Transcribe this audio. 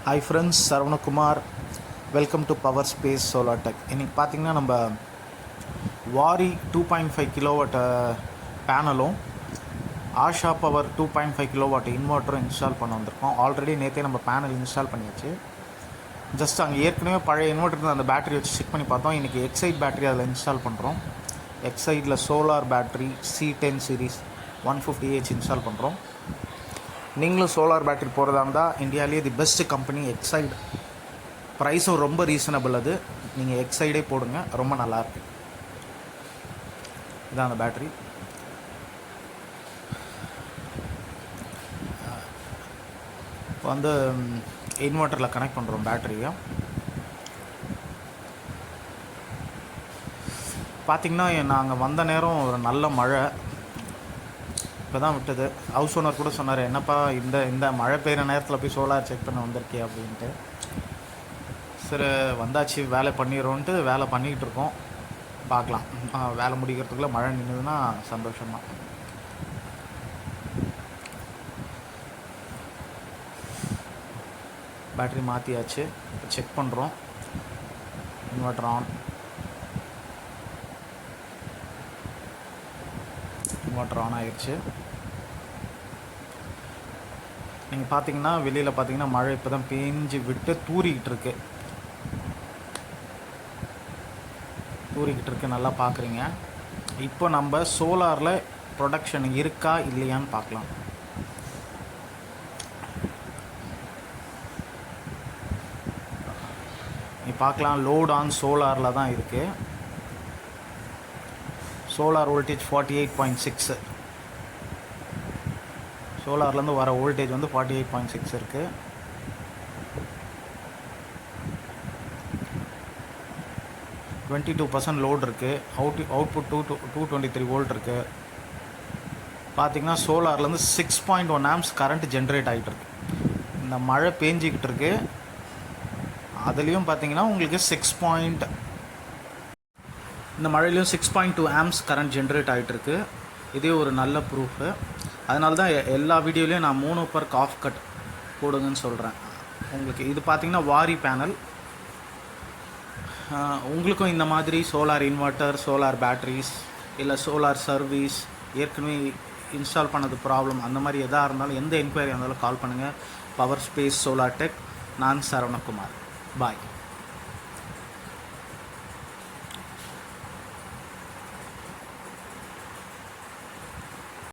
Hi friends, saravanakumar. Welcome to Power Space Solar Tech. இன்றைக்கி பார்த்திங்கன்னா நம்ம waaree 2.5 கிலோவாட் பேனலும் ஆஷா பவர் 2.5 கிலோவாட் இன்வெர்ட்டரும் இன்ஸ்டால் பண்ண வந்திருக்கோம். ஆல்ரெடி நேற்றே நம்ம பேனல் இன்ஸ்டால் பண்ணியாச்சு. ஜஸ்ட் அங்கே ஏற்கனவே பழைய இன்வெர்ட்டர் அந்த பேட்டரி வச்சு செக் பண்ணி பார்த்தோம். இன்றைக்கி எக்ஸைட் பேட்டரி அதில் இன்ஸ்டால் பண்ணுறோம். எக்ஸைட்டில் solar battery C10 series 150H install பண்ணுறோம். நீங்களும் சோலார் பேட்டரி போகிறதா இருந்தால் இந்தியாவிலேயே தி பெஸ்ட் கம்பெனி எக்ஸைட். ப்ரைஸும் ரொம்ப ரீசனபிள். அது நீங்கள் எக்ஸைடே போடுங்க, ரொம்ப நல்லாயிருக்கு. இதான் அந்த பேட்டரி. இப்போ வந்து இன்வெர்ட்டரில் கனெக்ட் பண்ணுறோம் பேட்டரியை. பார்த்திங்கன்னா நாங்கள் வந்த நேரம் ஒரு நல்ல மழை இப்போ தான் விட்டது. ஹவுஸ் ஓனர் கூட சொன்னார், என்னப்பா இந்த மழை பெய்கிற நேரத்தில் போய் சோலார் செக் பண்ண வந்திருக்கே அப்படின்ட்டு. சரி வந்தாச்சு, வேலை பண்ணிடுறோன்ட்டு வேலை பண்ணிக்கிட்டு இருக்கோம். பார்க்கலாம், வேலை முடிக்கிறதுக்குள்ளே மழை நின்றுதுன்னா சந்தோஷம்தான். பேட்டரி மாற்றியாச்சு, செக் பண்ணுறோம். Inverter on. இன்வெர்ட்டர் ஆன் ஆகிடுச்சு. நீங்கள் பார்த்தீங்கன்னா வெளியில் பார்த்தீங்கன்னா மழை இப்போ தான் பேஞ்சு விட்டு தூறிக்கிட்டு இருக்கு. நல்லா பார்க்குறீங்க. இப்போ நம்ம சோலாரில் ப்ரொடக்ஷன் இருக்கா இல்லையான்னு பார்க்கலாம். நீ பார்க்கலாம், லோட் ஆன் சோலாரில் தான் இருக்குது. Solar voltage 48.6. சோலார்லேருந்து வர வோல்டேஜ் வந்து 48.6 இருக்குது. %22 லோட் இருக்குது. அவுட்புட் 223 வோல்ட் இருக்குது. பார்த்திங்கன்னா சோலார்லேருந்து 6.1 amps கரண்ட் ஜென்ரேட் ஆகிட்டுருக்கு. இந்த மழை பேஞ்சிக்கிட்டு இருக்கு. அதுலேயும் பார்த்திங்கன்னா உங்களுக்கு இந்த மழையிலையும் 6.2 amps கரண்ட் ஜென்ரேட் ஆகிட்டுருக்கு. இதே ஒரு நல்ல ப்ரூஃபு. அதனால தான் எல்லா வீடியோலையும் நான் 3 பர்க் ஆஃப் கட் போடுங்கன்னு சொல்கிறேன் உங்களுக்கு. இது பார்த்திங்கன்னா waaree பேனல். உங்களுக்கும் இந்த மாதிரி சோலார் இன்வெர்ட்டர், சோலார் பேட்டரிஸ் இல்லை சோலார் சர்வீஸ் ஏற்கனவே இன்ஸ்டால் பண்ணது ப்ராப்ளம், அந்த மாதிரி எதாக இருந்தாலும் எந்த என்கொயரி இருந்தாலும் கால் பண்ணுங்கள். Power space solar tech. நான் சரவணகுமார். பாய்.